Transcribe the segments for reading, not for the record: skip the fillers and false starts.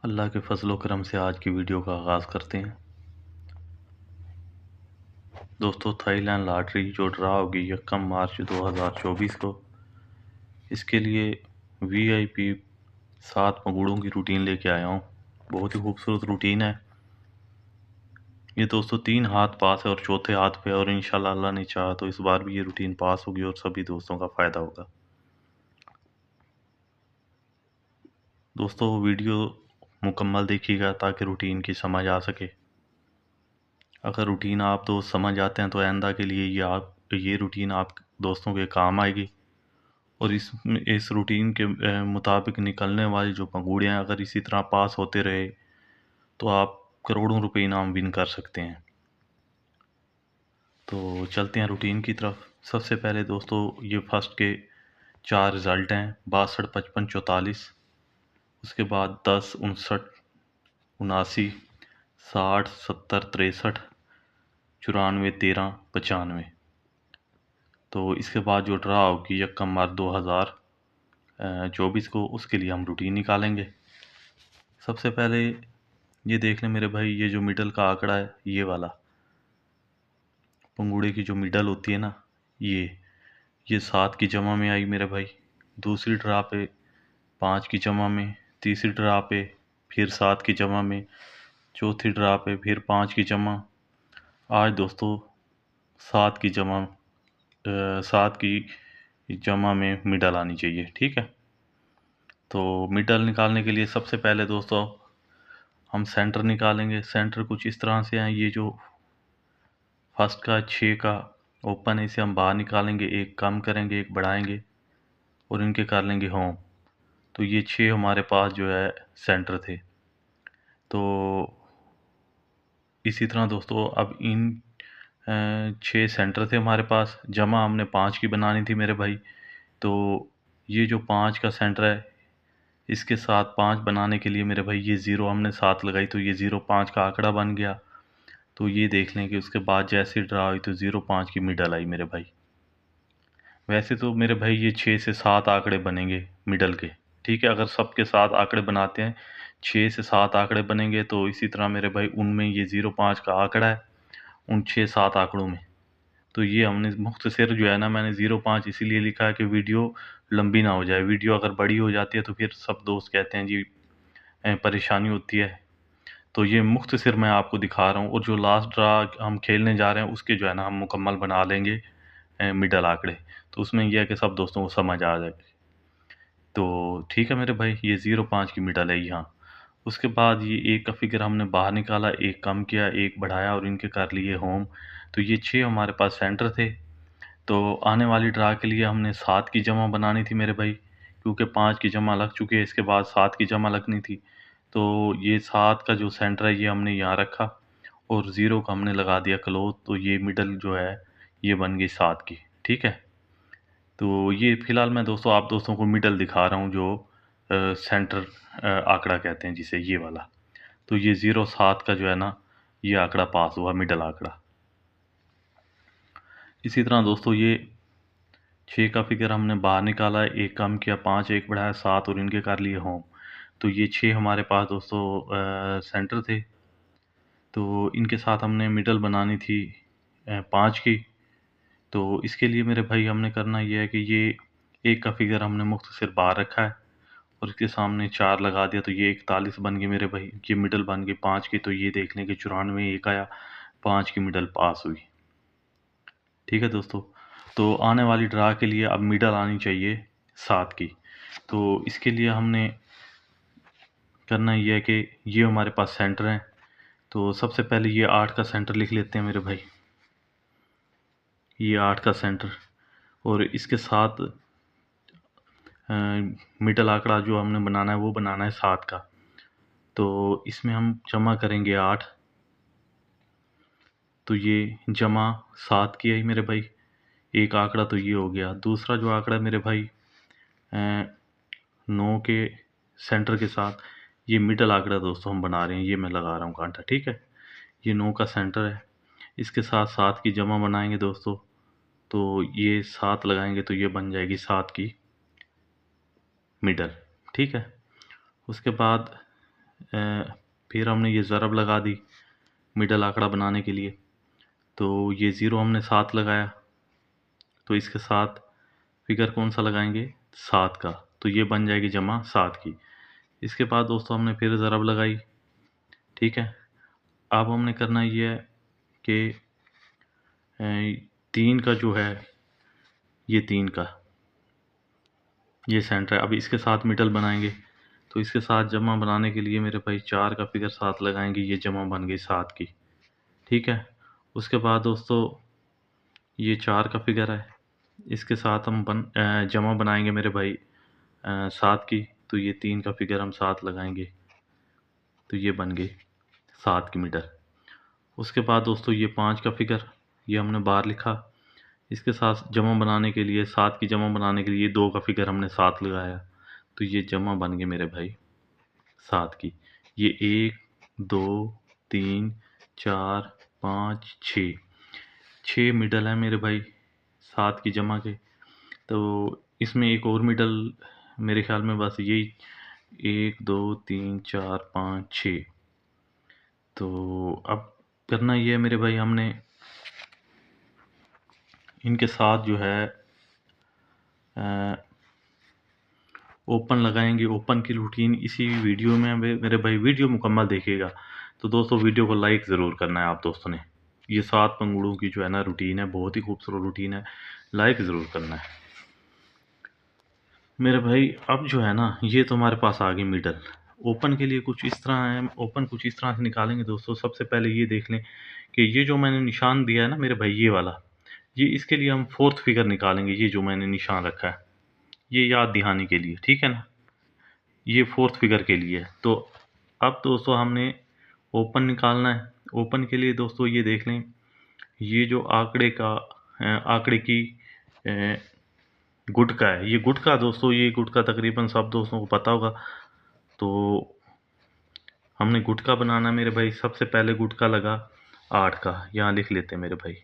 अल्लाह के फजल करम से आज की वीडियो का आगाज़ करते हैं। दोस्तों, थाईलैंड लॉटरी जो ड्रा होगी 1 मार्च 2024 को, इसके लिए वीआईपी 7 पंगुड़ों की रूटीन लेके आया हूँ। बहुत ही खूबसूरत रूटीन है ये दोस्तों। 3 हाथ पास है और चौथे हाथ पे, और इंशाल्लाह अल्लाह ने चाहा तो इस बार भी ये रूटीन पास होगी और सभी दोस्तों का फ़ायदा होगा। दोस्तों, वीडियो मुकम्मल देखिएगा ताकि रूटीन की समझ आ सके। अगर रूटीन आप दोस्त समझ आते हैं तो आइंदा के लिए ये रूटीन आप दोस्तों के काम आएगी। और इस रूटीन के मुताबिक निकलने वाली जो पंगुड़ियाँ अगर इसी तरह पास होते रहे तो आप करोड़ों रुपए इनाम विन कर सकते हैं। तो चलते हैं रूटीन की तरफ। सबसे पहले दोस्तों, ये फर्स्ट के 4 रिज़ल्ट हैं 62, 55, 44। उसके बाद 10, 59, 79, 60, 70, 63, 94, 13, 95। तो इसके बाद जो ड्रा होगी 1 मार्च 2024 को, उसके लिए हम रूटीन निकालेंगे। सबसे पहले ये देख लें मेरे भाई, ये जो मिडल का आंकड़ा है, ये वाला पंगुड़े की जो मिडल होती है ना, ये 7 की जमा में आई मेरे भाई। दूसरी ड्रा पे 5 की जमा में, तीसरी ड्रा पे फिर 7 की जमा में, चौथी ड्रा पे फिर 5 की जमा। आज दोस्तों 7 की जमा 7 की जमा में मिडल आनी चाहिए, ठीक है। तो मिडल निकालने के लिए सबसे पहले दोस्तों हम सेंटर निकालेंगे। सेंटर कुछ इस तरह से है, ये जो फर्स्ट का 6 का ओपन है, इसे हम बाहर निकालेंगे, एक कम करेंगे, एक बढ़ाएंगे और इनके कर लेंगे होम। तो ये 6 हमारे पास जो है सेंटर थे। तो इसी तरह दोस्तों अब इन 6 सेंटर थे हमारे पास। जमा हमने 5 की बनानी थी मेरे भाई। तो ये जो 5 का सेंटर है, इसके साथ 5 बनाने के लिए मेरे भाई ये ज़ीरो हमने साथ लगाई, तो ये 0 5 का आंकड़ा बन गया। तो ये देख लें कि उसके बाद जैसे ड्रा हुई तो 0 5 की मिडल आई मेरे भाई। वैसे तो मेरे भाई ये 6 से 7 आंकड़े बनेंगे मिडल के, ठीक है। अगर सबके 7 आंकड़े बनाते हैं, 6 से 7 आंकड़े बनेंगे। तो इसी तरह मेरे भाई उनमें ये 0 5 का आंकड़ा है उन 6 7 आंकड़ों में। तो ये हमने मुख्तसर जो है ना, मैंने 0 5 इसीलिए लिखा है कि वीडियो लंबी ना हो जाए। वीडियो अगर बड़ी हो जाती है तो फिर सब दोस्त कहते हैं जी परेशानी होती है। तो ये मुख्तसर मैं आपको दिखा रहा हूँ, और जो लास्ट ड्रा हम खेलने जा रहे हैं उसके जो है ना हम मुकम्मल बना लेंगे मिडल आंकड़े। तो उसमें यह है कि सब दोस्तों को समझ आ जाए। तो ठीक है मेरे भाई, ये 0 5 की मिडल है यहाँ। उसके बाद ये एक का फिगर हमने बाहर निकाला, एक कम किया, एक बढ़ाया और इनके कर लिए होम। तो ये 6 हमारे पास सेंटर थे। तो आने वाली ड्रा के लिए हमने 7 की जमा बनानी थी मेरे भाई, क्योंकि 5 की जमा लग चुकी है, इसके बाद 7 की जमा लगनी थी। तो ये 7 का जो सेंटर है ये हमने यहाँ रखा और 0 का हमने लगा दिया क्लोज। तो ये मिडल जो है ये बन गई 7 की, ठीक है। तो ये फ़िलहाल मैं दोस्तों आप दोस्तों को मिडल दिखा रहा हूँ, जो सेंटर आंकड़ा कहते हैं जिसे, ये वाला। तो ये 0 7 का जो है ना, ये आंकड़ा पास हुआ, मिडल आंकड़ा। इसी तरह दोस्तों ये 6 का फिगर हमने बाहर निकाला, एक कम किया, 5 एक बढ़ाया, 7 और इनके कर लिए होम। तो ये 6 हमारे पास दोस्तों सेंटर थे। तो इनके साथ हमने मिडल बनानी थी 5 की। तो इसके लिए मेरे भाई हमने करना ये है कि ये 1 का फिगर हमने मुख्तसर बाहर रखा है और इसके सामने 4 लगा दिया। तो ये 41 बन गई मेरे भाई। ये मिडल बन गई 5 की। तो ये देख लें कि 94 एक आया, 5 की मिडल पास हुई, ठीक है दोस्तों। तो आने वाली ड्रा के लिए अब मिडल आनी चाहिए 7 की। तो इसके लिए हमने करना ये है कि ये हमारे पास सेंटर हैं। तो सबसे पहले ये 8 का सेंटर लिख लेते हैं मेरे भाई, ये 8 का सेंटर। और इसके साथ मिडल आंकड़ा जो हमने बनाना है वो बनाना है 7 का। तो इसमें हम जमा करेंगे 8। तो ये जमा 7 की आई मेरे भाई। एक आंकड़ा तो ये हो गया। दूसरा जो आंकड़ा मेरे भाई 9 के सेंटर के साथ ये मिडल आंकड़ा दोस्तों हम बना रहे हैं। ये मैं लगा रहा हूँ कांटा, ठीक है। ये 9 का सेंटर है, इसके साथ 7 की जमा बनाएंगे दोस्तों। तो ये 7 लगाएंगे तो ये बन जाएगी 7 की मिडल, ठीक है। उसके बाद फिर हमने ये ज़रब लगा दी मिडल आंकड़ा बनाने के लिए। तो ये ज़ीरो हमने 7 लगाया, तो इसके साथ फिगर कौन सा लगाएंगे, 7 का, तो ये बन जाएगी जमा 7 की। इसके बाद दोस्तों हमने फिर ज़रब लगाई, ठीक है। अब हमने करना ये है कि 3 का जो है, ये 3 का ये सेंटर है, अब इसके साथ मिडल बनाएंगे। तो इसके साथ जमा बनाने के लिए मेरे भाई 4 का फिगर 7 लगाएंगे, ये जमा बन गई 7 की, ठीक है। उसके बाद दोस्तों ये 4 का फिगर है, इसके साथ हम जमा बनाएंगे मेरे भाई 7 की, तो ये 3 का फिगर हम 7 लगाएंगे, तो ये बन गई 7 की मीटर। उसके बाद दोस्तों ये 5 का फिगर, ये हमने बाहर लिखा, इसके साथ जमा बनाने के लिए 7 की जमा बनाने के लिए 2 का फिगर हमने 7 लगाया, तो ये जमा बन गए मेरे भाई 7 की। ये 1 2 3 4 5 6 मिडल है मेरे भाई 7 की जमा के। तो इसमें एक और मिडल मेरे ख्याल में बस यही 1 2 3 4 5 6। तो अब करना ये है मेरे भाई, हमने इनके साथ जो है ओपन लगाएंगे। ओपन की रूटीन इसी वीडियो में मेरे भाई, वीडियो मुकम्मल देखिएगा। तो दोस्तों वीडियो को लाइक ज़रूर करना है आप दोस्तों ने। ये 7 पंगुड़ों की जो है ना रूटीन है, बहुत ही खूबसूरत रूटीन है, लाइक ज़रूर करना है मेरे भाई। अब जो है ना ये तो हमारे पास आ गई मिडल। ओपन के लिए कुछ इस तरह है, ओपन कुछ इस तरह से निकालेंगे दोस्तों। सबसे पहले ये देख लें कि ये जो मैंने निशान दिया है ना मेरे भाई, ये वाला, ये इसके लिए हम 4th फिगर निकालेंगे। ये जो मैंने निशान रखा है, ये याद दिहाने के लिए, ठीक है ना, ये 4th फिगर के लिए है। तो अब दोस्तों हमने ओपन निकालना है। ओपन के लिए दोस्तों ये देख लें, ये जो आंकड़े की गुटका है, ये गुटका दोस्तों, ये गुटका तकरीबन सब दोस्तों को पता होगा। तो हमने गुटका बनाना मेरे भाई। सबसे पहले गुटका लगा 8 का, यहाँ लिख लेते हैं मेरे भाई।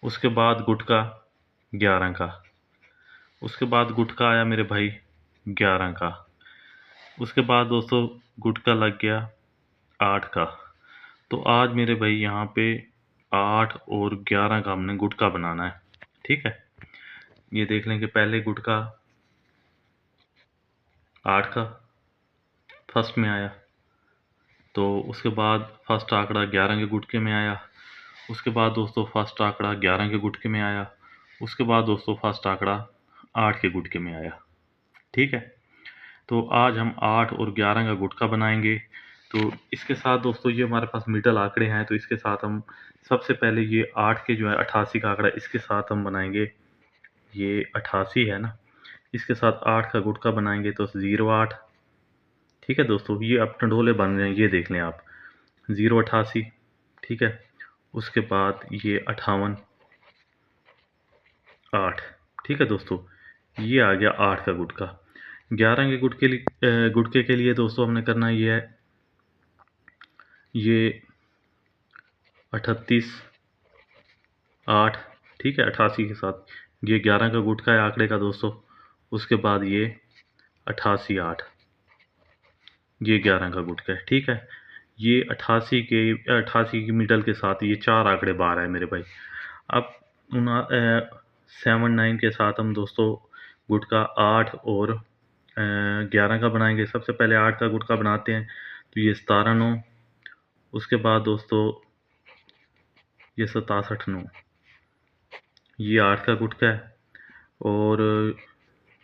उसके बाद गुटका 11 का, उसके बाद गुटका आया मेरे भाई 11 का। उसके बाद दोस्तों गुटका लग गया 8 का। तो आज मेरे भाई यहाँ पे 8 और 11 का हमने गुटका बनाना है, ठीक है। ये देख लें कि पहले गुटका 8 का फर्स्ट में आया, तो उसके बाद फर्स्ट आंकड़ा 11 के गुटके में आया। उसके बाद दोस्तों फर्स्ट आंकड़ा 11 के गुटके में आया। उसके बाद दोस्तों फर्स्ट आंकड़ा 8 के गुटके में आया, ठीक है। तो आज हम 8 और 11 का गुटका बनाएंगे। तो इसके साथ दोस्तों ये हमारे पास मिडल आंकड़े हैं, तो इसके साथ हम सबसे पहले ये 8 के जो है 88 का आंकड़ा, इसके साथ हम बनाएंगे, ये 88 है ना, इसके साथ 8 का गुटका बनाएंगे, तो 08, ठीक है दोस्तों। ये अब टंडोले बन रहे हैं, ये देख लें आप, 088, ठीक है। उसके बाद ये 58 8, ठीक है दोस्तों। ये आ गया 8 का गुटका। 11 के गुटके के लिए दोस्तों हमने करना ये है, ये 38 8, ठीक है, 88 के साथ ये 11 का गुटका है आंकड़े का दोस्तों। उसके बाद ये 88 8, ये 11 का गुटका है, ठीक है। ये 88 की मिडल के साथ ये 4 आंकड़े बाहर है मेरे भाई। अब 7 9 के साथ हम दोस्तों गुटका 8 और 11 का बनाएंगे। सबसे पहले 8 का गुटका बनाते हैं, तो ये 17 9। उसके बाद दोस्तों ये 67 9, ये 8 का गुटका है। और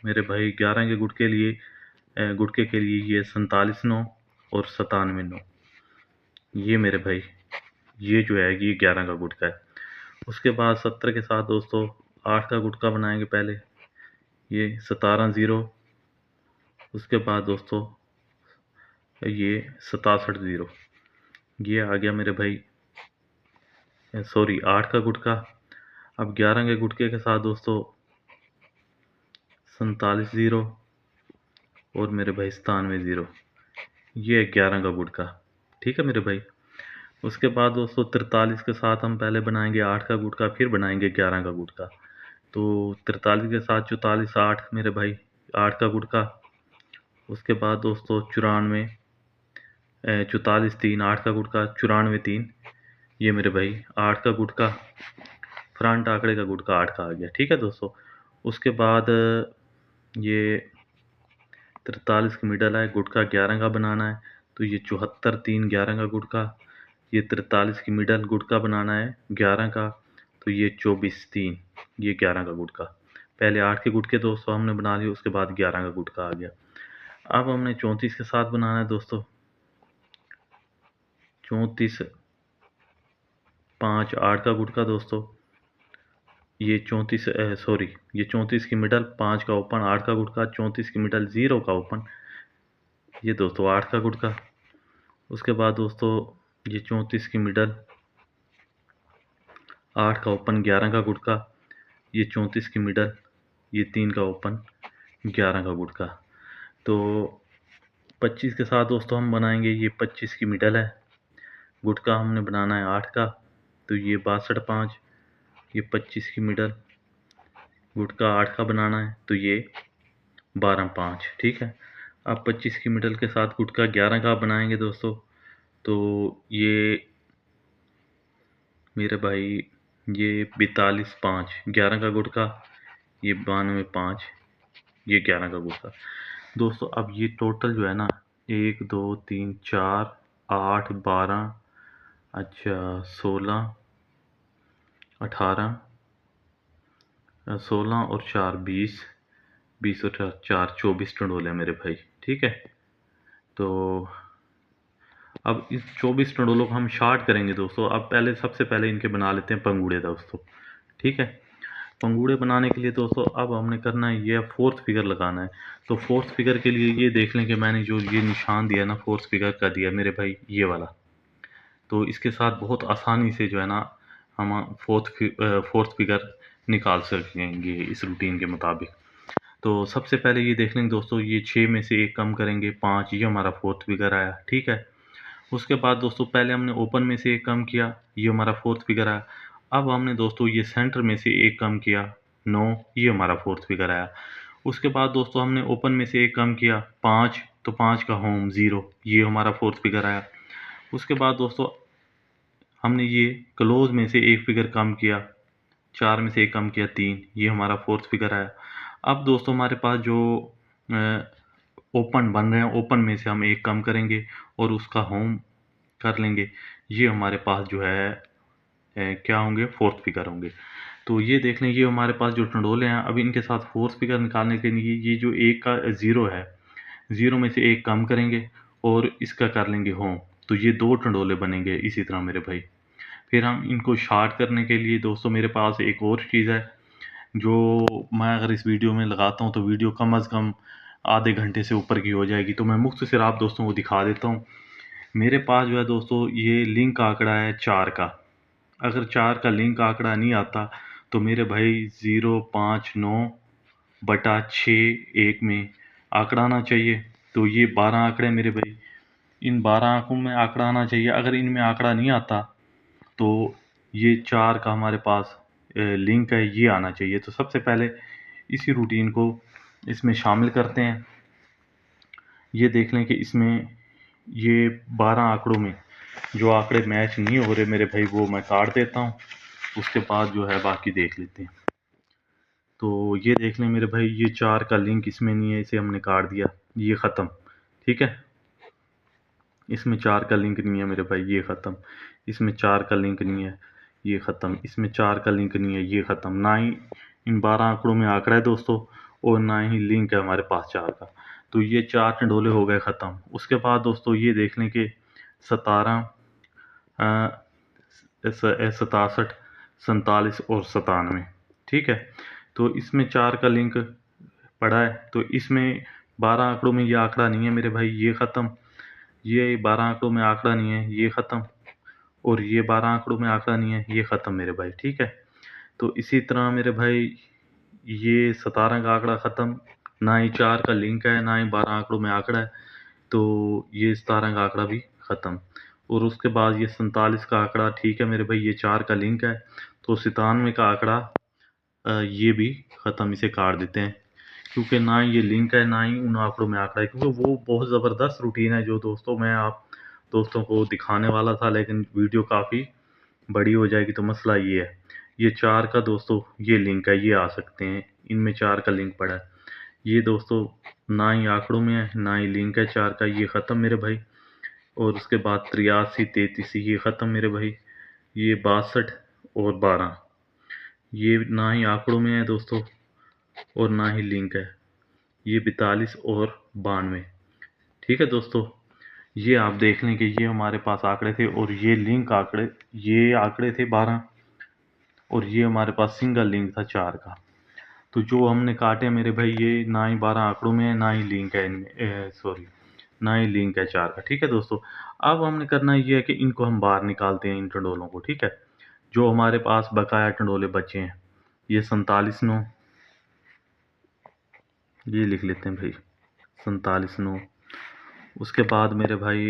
मेरे भाई 11 के गुटके के लिए ये 47 9 और 97 9, ये मेरे भाई, ये जो है ये 11 का गुटका है। उसके बाद 70 के साथ दोस्तों 8 का गुटका बनाएंगे पहले, ये 17 0। उसके बाद दोस्तों ये 67 0, ये आ गया मेरे भाई, सॉरी 8 का गुटका। अब 11 के गुटके के साथ दोस्तों 47 0 और मेरे भाई 97 0, ये 11 का गुटका, ठीक है मेरे भाई। उसके बाद दोस्तों 43 के साथ हम पहले बनाएंगे 8 का गुटका, फिर बनाएंगे 11 का गुटका। तो 43 के साथ 44 8 मेरे भाई 8 का गुटका। उसके बाद दोस्तों 94 44 3 8 का गुटका, 94 3, ये मेरे भाई 8 का गुटका, फ्रंट आंकड़े का गुटका 8 का आ गया। ठीक है दोस्तों, उसके बाद ये 43 का मिडल है, गुटका 11 का बनाना है, तो ये 74 3 11 का गुटका, ये 43 की मिडल गुटका बनाना है 11 का, तो ये 24 3, ये 11 का गुटका। पहले 8 के गुटके दोस्तों हमने बना लिए, उसके बाद 11 का गुटका आ गया। अब हमने 34 के साथ बनाना है दोस्तों, 34 5 8 का गुटका दोस्तों, ये 34 सॉरी, ये 34 की मिडल 5 का ओपन 8 का गुटका, 34 की मिडल 0 का ओपन, ये दोस्तों 8 का गुटका। उसके बाद दोस्तों ये 34 की मिडल 8 का ओपन 11 का गुटका, ये 34 की मिडल ये 3 का ओपन 11 का गुटका। तो 25 के साथ दोस्तों हम बनाएंगे, ये 25 की मिडल है, गुटका हमने बनाना है 8 का, तो ये 62 5, ये 25 की मिडल गुटका 8 का बनाना है, तो ये 12 5। ठीक है, अब 25 की मिडल के साथ गुटका 11 का बनाएंगे दोस्तों, तो ये मेरे भाई ये 42 5, 11 का गुटका, ये 92 5, ये 11 का गुटका। दोस्तों अब ये टोटल जो है ना, 1 2 3 4 8 12, अच्छा 16 18, 16 और 4 20, 20 और 4 24 टंडोले हैं मेरे भाई। ठीक है, तो अब इस 24 टंडोलों को हम शार्ट करेंगे दोस्तों। अब पहले सबसे पहले इनके बना लेते हैं पंगूड़े दोस्तों। ठीक है, पंगूड़े बनाने के लिए दोस्तों अब हमने करना है, ये फोर्थ फिगर लगाना है। तो फोर्थ फिगर के लिए ये देख लें कि मैंने जो ये निशान दिया ना फोर्थ फिगर का दिया मेरे भाई, ये वाला। तो इसके साथ बहुत आसानी से जो है ना हम फोर्थ फिगर निकाल सकेंगे इस रूटीन के मुताबिक। तो सबसे पहले ये देख लेंगे दोस्तों, ये 6 में से 1 कम करेंगे 5, ये हमारा फोर्थ फिगर आया। ठीक है, उसके बाद दोस्तों पहले हमने ओपन में से 1 कम किया, ये हमारा फोर्थ फिगर आया। अब हमने दोस्तों ये सेंटर में से 1 कम किया 9, ये हमारा फोर्थ फिगर आया। उसके बाद दोस्तों हमने ओपन में से 1 कम किया 5, तो 5 का होम 0, ये हमारा फोर्थ फिगर आया। उसके बाद दोस्तों हमने ये क्लोज में से 1 फिगर कम किया, 4 में से 1 कम किया 3, ये हमारा फोर्थ फिगर आया। अब दोस्तों हमारे पास जो ओपन बन रहे हैं, ओपन में से हम 1 कम करेंगे और उसका होम कर लेंगे, ये हमारे पास जो है क्या होंगे, फोर्थ फिगर होंगे। तो ये देख लें, ये हमारे पास जो टंडोले हैं, अब इनके साथ फोर्थ फिगर निकालने के लिए ये जो 1 का 0 है, 0 में से 1 कम करेंगे और इसका कर लेंगे होम, तो ये 2 टंडोले बनेंगे इसी तरह मेरे भाई। फिर हम इनको शार्ट करने के लिए दोस्तों मेरे पास एक और चीज़ है, जो मैं अगर इस वीडियो में लगाता हूँ तो वीडियो कम अज़ कम आधे घंटे से ऊपर की हो जाएगी, तो मैं मुख्तसर आप दोस्तों को दिखा देता हूँ। मेरे पास जो है दोस्तों ये लिंक आंकड़ा है 4 का। अगर 4 का लिंक आंकड़ा नहीं आता तो मेरे भाई 059/6 में आंकड़ा आना चाहिए। तो ये 12 आंकड़े मेरे भाई, इन 12 आंकों में आंकड़ा आना चाहिए। अगर इनमें आंकड़ा नहीं आता तो ये 4 का हमारे पास लिंक है, ये आना चाहिए। तो सबसे पहले इसी रूटीन को इसमें शामिल करते हैं। ये देख लें कि इसमें ये 12 आंकड़ों में जो आंकड़े मैच नहीं हो रहे मेरे भाई, वो मैं काट देता हूँ, उसके बाद जो है बाकी देख लेते हैं। तो ये देख लें मेरे भाई, ये 4 का लिंक इसमें नहीं है, इसे हमने काट दिया, ये ख़त्म। ठीक है, इसमें 4 का लिंक नहीं है मेरे भाई, ये ख़त्म। इसमें 4 का लिंक नहीं है, ये ख़त्म। इसमें 4 का लिंक नहीं है, ये ख़त्म। ना ही इन 12 आंकड़ों में आंकड़ा है दोस्तों, और ना ही लिंक है हमारे पास 4 का। तो ये 4 टंडोले हो गए ख़त्म। उसके बाद दोस्तों ये देख लें कि 17 67 47 और 97। ठीक है, तो इसमें 4 का लिंक पड़ा है, तो इसमें 12 आंकड़ों में ये आंकड़ा नहीं है मेरे भाई, ये ख़त्म। ये 12 आंकड़ों में आंकड़ा नहीं है, ये ख़त्म। और ये 12 आंकड़ों में आंकड़ा नहीं है, ये ख़त्म मेरे भाई। ठीक है, तो इसी तरह मेरे भाई ये 17 का आंकड़ा ख़त्म, ना ही 4 का लिंक है, ना ही 12 आंकड़ों में आंकड़ा है, तो ये 17 का आंकड़ा भी ख़त्म। और उसके बाद ये 47 का आंकड़ा, ठीक है मेरे भाई, ये 4 का लिंक है, तो 97 का आंकड़ा ये भी ख़त्म, इसे काट देते हैं, क्योंकि ना ये लिंक है ना ही उन आंकड़ों में आंकड़ा है। क्योंकि वो बहुत ज़बरदस्त रूटीन है जो दोस्तों मैं आप दोस्तों को दिखाने वाला था, लेकिन वीडियो काफ़ी बड़ी हो जाएगी। तो मसला ये है, ये 4 का दोस्तों ये लिंक है, ये आ सकते हैं, इनमें 4 का लिंक पड़ा है। ये दोस्तों ना ही आंकड़ों में है ना ही लिंक है 4 का, ये ख़त्म मेरे भाई। और उसके बाद 83 33 ये ख़त्म मेरे भाई। ये 62 और 12 ये ना ही आंकड़ों में है दोस्तों और ना ही लिंक है। ये 42 और 92। ठीक है दोस्तों, ये आप देख लें कि ये हमारे पास आंकड़े थे और ये लिंक आंकड़े, ये आंकड़े थे 12 और ये हमारे पास सिंगल लिंक था 4 का। तो जो हमने काटे मेरे भाई, ये ना ही 12 आंकड़ों में है ना ही लिंक है इनमें, सॉरी ना ही लिंक है 4 का। ठीक है दोस्तों, अब हमने करना ये है कि इनको हम बाहर निकालते हैं इन टंडोलों को। ठीक है, जो हमारे पास बकाया टंडोले बचे हैं, ये 47 9, ये लिख लेते हैं भाई 47 9। उसके बाद मेरे भाई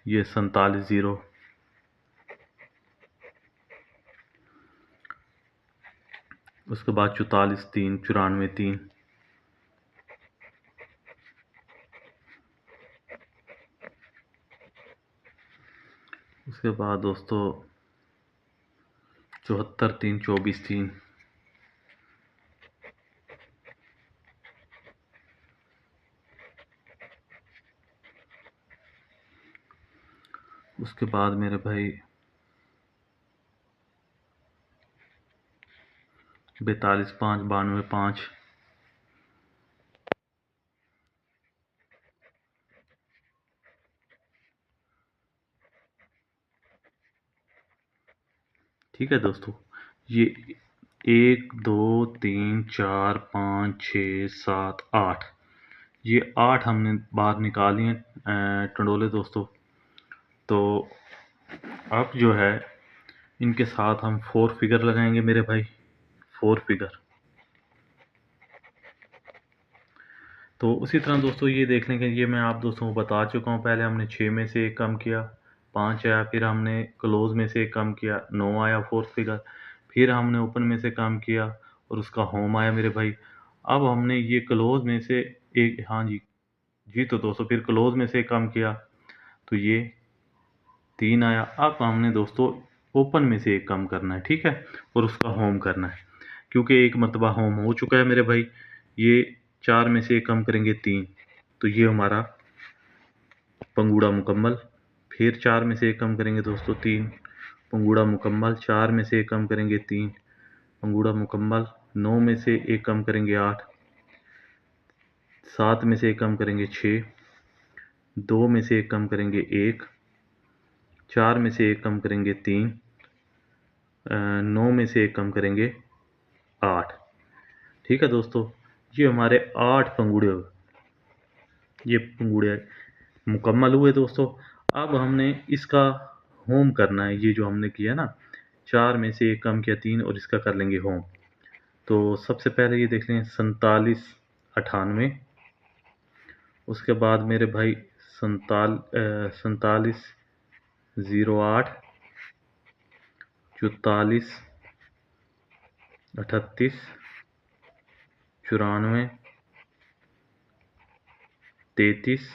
ये 47 0, उसके बाद 44 3 94 3, उसके बाद दोस्तों 74 3 24 3, उसके बाद मेरे भाई 42 5 92 5, ठीक है दोस्तों, ये 1 2 3 4 5 6 7 8, ये 8 हमने बाहर निकाली हैं टंडोले दोस्तों। तो अब जो है इनके साथ हम 4 फिगर लगाएंगे मेरे भाई, 4 फिगर। तो उसी तरह दोस्तों ये देख लें कि ये मैं आप दोस्तों को बता चुका हूँ, पहले हमने 6 में से 1 कम किया, 5 आया, फिर हमने क्लोज में से 1 कम किया, 9 आया 4th फिगर, फिर हमने ओपन में से कम किया और उसका होम आया मेरे भाई। अब हमने ये क्लोज में से एक, हाँ जी जी, तो दोस्तों फिर क्लोज में से कम किया तो ये 3 आया। अब हमने दोस्तों ओपन में से 1 कम करना है, ठीक है, और उसका होम करना है, क्योंकि एक मरतबा होम हो चुका है मेरे भाई। ये 4 में से 1 कम करेंगे 3, तो ये हमारा पंगूड़ा मुकम्मल। फिर 4 में से 1 कम करेंगे दोस्तों 3, पंगूड़ा मुकम्मल। 4 में से 1 कम करेंगे 3, पंगूड़ा मुकम्मल। 9 में से 1 कम करेंगे 8, 7 में से 1 कम करेंगे 6, 2 में से 1 कम करेंगे 1, 4 में से 1 कम करेंगे 3, 9 में से 1 कम करेंगे 8। ठीक है दोस्तों, ये हमारे 8 पंगूड़े हुए, ये पंगूड़े मुकम्मल हुए दोस्तों। अब हमने इसका होम करना है, ये जो हमने किया ना, 4 में से 1 कम किया 3 और इसका कर लेंगे होम। तो सबसे पहले ये देख लें 47 98, उसके बाद मेरे भाई 47 08, 44 38, 94 33,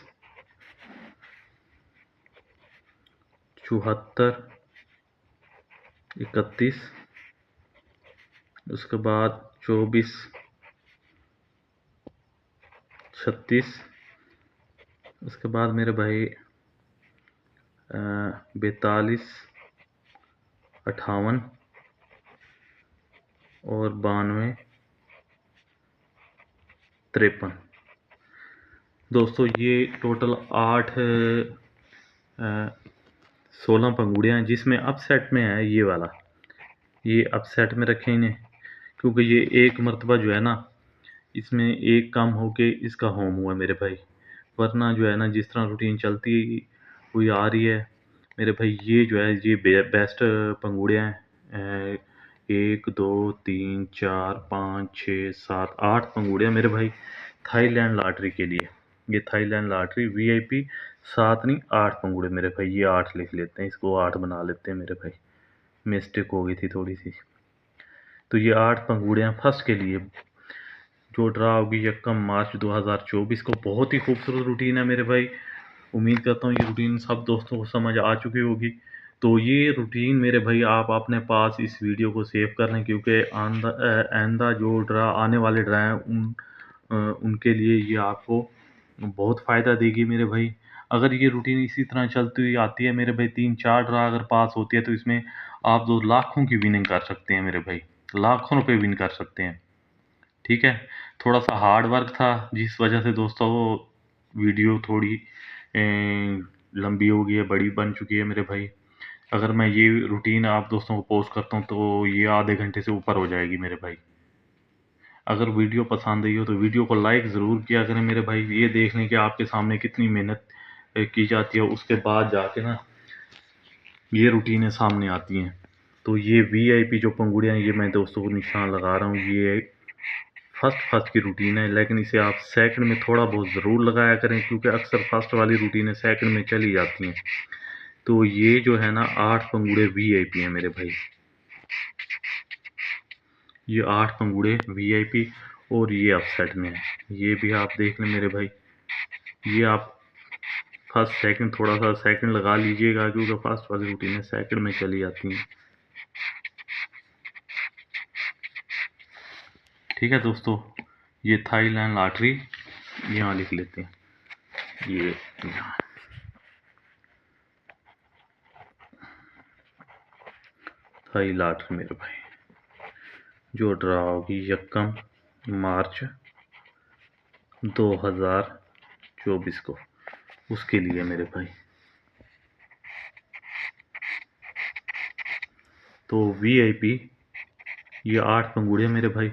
74 31, उसके बाद 24 36, उसके बाद मेरे भाई 42 58 और 92 53। दोस्तों ये टोटल 8 16 पंगुड़ियाँ हैं, जिसमें अपसेट में है ये वाला, ये अपसेट में रखें इन्हें, क्योंकि ये एक मरतबा जो है ना, इसमें एक कम होके इसका होम हुआ मेरे भाई। वरना जो है ना, जिस तरह रूटीन चलती हुई आ रही है मेरे भाई, ये जो है ये बेस्ट पंगुड़ियाँ हैं। 1 2 3 4 5 6 7 8 पंगुड़ियाँ मेरे भाई थाईलैंड लॉटरी के लिए। ये थाईलैंड लॉटरी VIP 7 नहीं 8 पंगुड़े मेरे भाई, ये 8 लिख लेते हैं, इसको 8 बना लेते हैं मेरे भाई, मिस्टेक हो गई थी थोड़ी सी। तो ये 8 पंगुड़ियाँ फर्स्ट के लिए जो ड्रा होगी 1 मार्च 2024 को। बहुत ही खूबसूरत रूटीन है मेरे भाई, उम्मीद करता हूँ ये रूटीन सब दोस्तों को समझ आ चुकी होगी। तो ये रूटीन मेरे भाई आप अपने पास इस वीडियो को सेव कर लें, क्योंकि आइंदा जो आने वाले ड्रा हैं उनके लिए ये आपको बहुत फ़ायदा देगी मेरे भाई। अगर ये रूटीन इसी तरह चलती हुई आती है मेरे भाई, 3-4 ड्रा अगर पास होती है तो इसमें आप 2 लाखों की विनिंग कर सकते हैं मेरे भाई, लाखों रुपए विन कर सकते हैं। ठीक है, थोड़ा सा हार्ड वर्क था जिस वजह से दोस्तों वो वीडियो थोड़ी लंबी हो गई है, बड़ी बन चुकी है मेरे भाई। अगर मैं ये रूटीन आप दोस्तों को पोस्ट करता हूँ तो ये आधे घंटे से ऊपर हो जाएगी मेरे भाई। अगर वीडियो पसंद आई हो तो वीडियो को लाइक ज़रूर किया करें मेरे भाई। ये देख लें कि आपके सामने कितनी मेहनत की जाती है, उसके बाद जाके ना ये रूटीनें सामने आती हैं। तो ये वीआईपी जो पंगुड़ियाँ ये मैं दोस्तों को निशान लगा रहा हूँ, ये फर्स्ट की रूटीन है, लेकिन इसे आप सेकंड में थोड़ा बहुत ज़रूर लगाया करें, क्योंकि अक्सर फर्स्ट वाली रूटीनें सेकंड में चली जाती हैं। तो ये जो है ना 8 पंगुड़े वीआईपी हैं मेरे भाई, ये 8 पंगुड़े वीआईपी और ये अपसेट में है। ये भी आप देख लें मेरे भाई। ये आप फर्स्ट सेकंड थोड़ा सा सेकंड लगा लीजिएगा, क्योंकि फर्स्ट वाली रूटीनें सेकंड में चली जाती हैं। ठीक है दोस्तों, ये थाईलैंड लॉटरी यहाँ लिख लेते हैं, ये यहाँ थाई लॉटरी मेरे भाई जो ड्रा होगी 1 मार्च 2024 को, उसके लिए मेरे भाई। तो वीआईपी ये 8 पंगुड़िया मेरे भाई।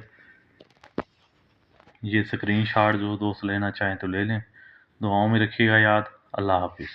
ये स्क्रीनशॉट जो दोस्त लेना चाहें तो ले लें। दुआओं में रखिएगा याद। अल्लाह हाफिज़।